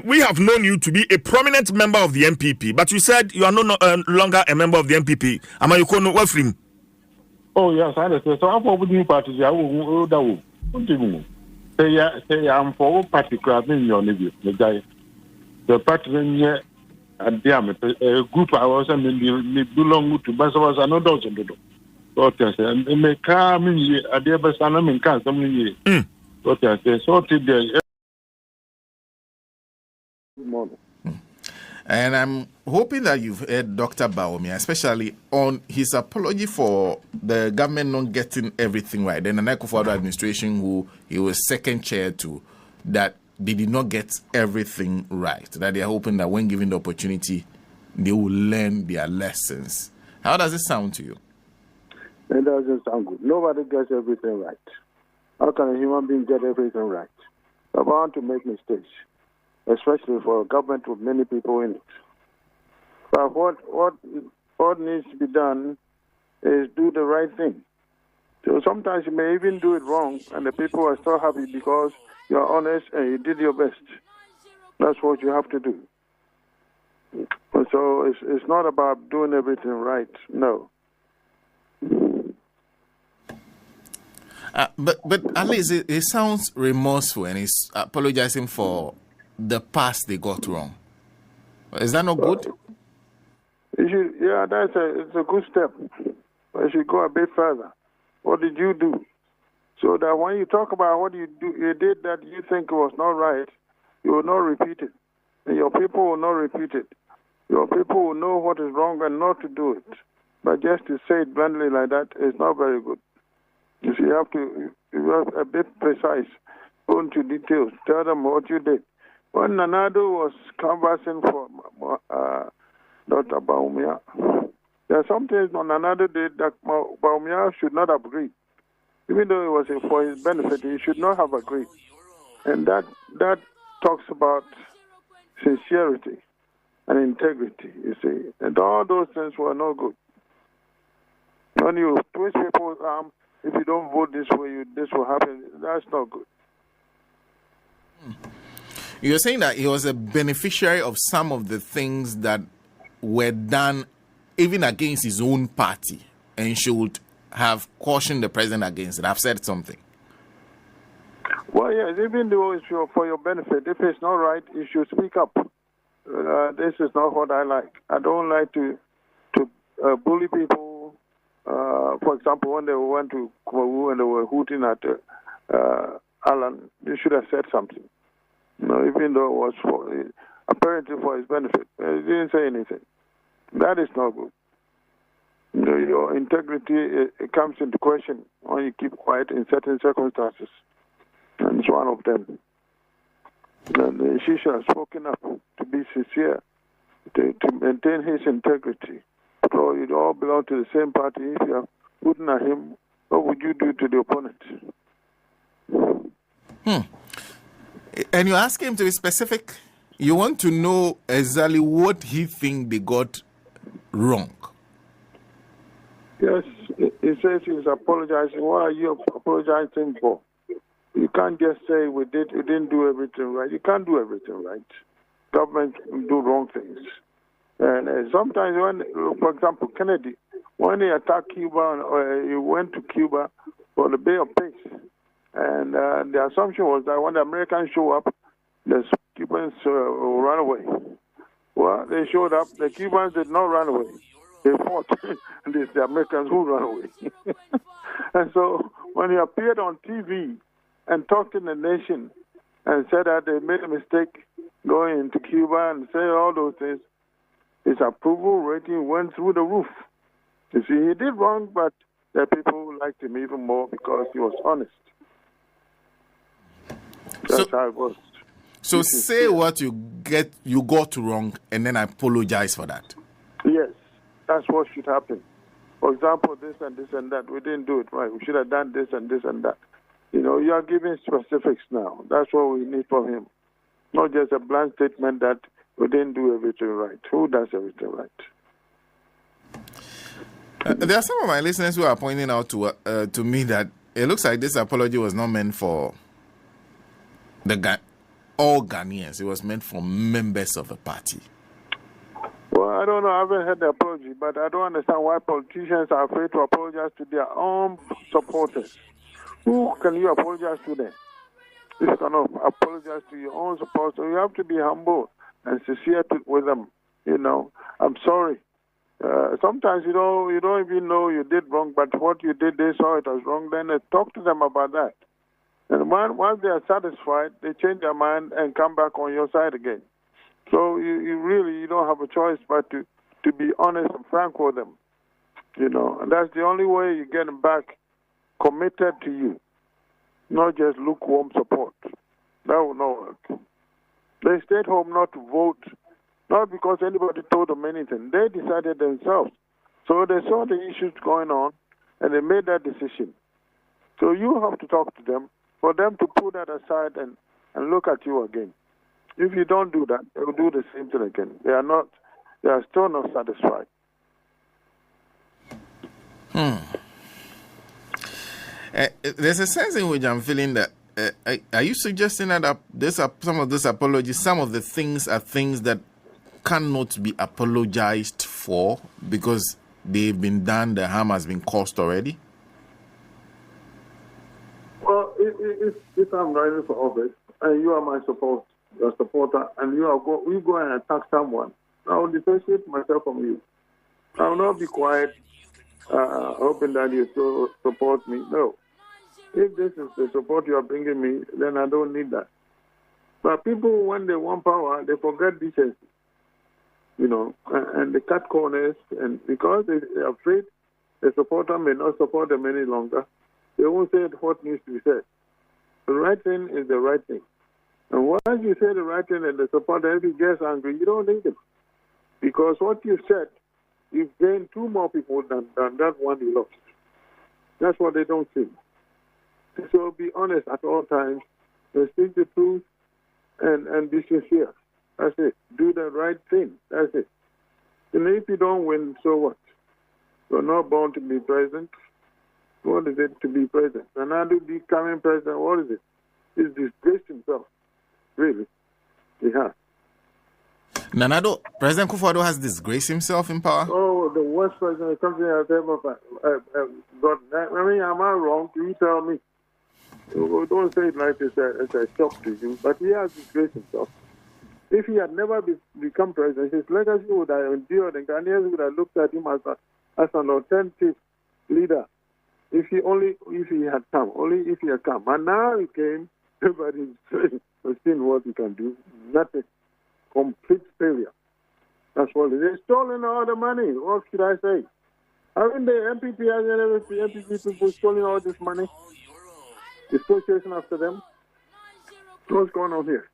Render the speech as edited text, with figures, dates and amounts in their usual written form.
we have known you to be a prominent member of the NPP, but you said you are no longer a member of the NPP. Am I going to Oh, yes, I understand. So I'm for new parties. I will do. Say I'm for particular in your review. The guy, the party here at the group I was in the belong to Basawas and no dozen to do. And they may come in here at the Basanam in Kansam. What I say, so today. And I'm hoping that you've heard Dr. Bawumia, especially on his apology for the government not getting everything right. Then the Akufo-Addo administration, who he was second chair to, that they did not get everything right. That they are hoping that when given the opportunity, they will learn their lessons. How does it sound to you? It doesn't sound good. Nobody gets everything right. How can a human being get everything right? They're bound to make mistakes, especially for a government with many people in it. But what needs to be done is do the right thing. So sometimes you may even do it wrong, and the people are still happy because you're honest and you did your best. That's what you have to do. So it's not about doing everything right, no. But at least it sounds remorseful, and he's apologizing for the past they got wrong. Is that not good? It's a good step. But you should go a bit further. What did you do? So that when you talk about what you did that you think was not right, you will not repeat it. And your people will not repeat it. Your people will know what is wrong and not to do it. But just to say it bluntly like that is not very good. You see, you have a bit precise, go into details, tell them what you did. When Nanado was conversing for Dr. Bawumia, there are some things Nanado did that Bawumia should not have agreed. Even though it was for his benefit, he should not have agreed. And that talks about sincerity and integrity, you see. And all those things were not good. When you twist people's arm, if you don't vote this way, this will happen. That's not good. You're saying that he was a beneficiary of some of the things that were done even against his own party, and should have cautioned the president against it. I've said something. Well, yes, even though it's for your benefit, if it's not right, you should speak up. This is not what I like. I don't like to bully people. For example, when they went to Kumawu and they were hooting at Alan, they should have said something. Even though it was apparently for his benefit. He didn't say anything. That is not good. Your integrity it comes into question when you keep quiet in certain circumstances. And it's one of them. And she should have spoken up to be sincere, to maintain his integrity. So you all belong to the same party. If you are putting at him, what would you do to the opponent? And you ask him to be specific. You want to know exactly what he thinks they got wrong. Yes, he says he's apologizing. What are you apologizing for? You can't just say we didn't do everything right. You can't do everything right. Government do wrong things. And sometimes when, for example, Kennedy, when he attacked Cuba, or he went to Cuba for the Bay of Peace, and the assumption was that when the Americans show up, the Cubans will run away. Well, they showed up. The Cubans did not run away. They fought. And it's the Americans who ran away. And so when he appeared on TV and talked to the nation and said that they made a mistake going into Cuba and saying all those things, his approval rating went through the roof. You see, he did wrong, but the people liked him even more because he was honest. That's how it was. So say what you got wrong, and then I apologize for that. Yes, that's what should happen. For example, this and this and that, we didn't do it right. We should have done this and this and that. You are giving specifics now. That's what we need from him. Not just a blank statement that we didn't do everything right. Who does everything right? There are some of my listeners who are pointing out to me that it looks like this apology was not meant for the guy. all Ghanaians. It was meant for members of the party. Well, I don't know. I haven't heard the apology, but I don't understand why politicians are afraid to apologize to their own supporters. Who can you apologize to then? If you cannot apologize to your own supporters, so you have to be humble and sincere with them. You know, I'm sorry. Sometimes you don't even know you did wrong, but what you did, they saw it as wrong. Then talk to them about that. And once they are satisfied, they change their mind and come back on your side again. So you really don't have a choice but to be honest and frank with them. You know, and that's the only way you get them back committed to you, not just lukewarm support. That will not work. They stayed home not to vote, not because anybody told them anything. They decided themselves. So they saw the issues going on, and they made that decision. So you have to talk to them for them to put that aside and look at you again. If you don't do that, they will do the same thing again. They are still not satisfied. There's a sense in which I'm feeling that. Are you suggesting that some of these apologies, some of the things are things that cannot be apologized for because they've been done, the harm has been caused already? Well, if I'm running for office and you are my supporter, and we go and attack someone, I will dissociate myself from you. I will not be quiet, hoping that you still support me. No. If this is the support you are bringing me, then I don't need that. But people, when they want power, they forget decency, you know, and they cut corners, and because they're afraid the supporter may not support them any longer, they won't say what needs to be said. The right thing is the right thing. And once you say the right thing and the supporter, if he gets angry, you don't need him. Because what you said, you've gained 2 more people than that one you lost. That's what they don't see. So be honest at all times, and speak the truth, and be sincere. That's it. Do the right thing. That's it. And if you don't win, so what? You're not born to be president. What is it to be president? And now to becoming president, what is it? He's disgraced himself. Really. He has. Nanado, President Kufuor has disgraced himself in power? Oh, the worst president country has ever gotten. I mean, am I wrong? Can you tell me? Don't say it like it's a shock to you, but he has disgraced himself. If he had never become president, his legacy would have endured, and Ghanaians would have looked at him as an authentic leader. If he had come. And now he came, everybody's seen what he can do. Nothing. Complete failure. That's what it is. They've stolen all the money. What should I say? Haven't the NPP people stolen all this money? Is still chasing after them? What's going on here?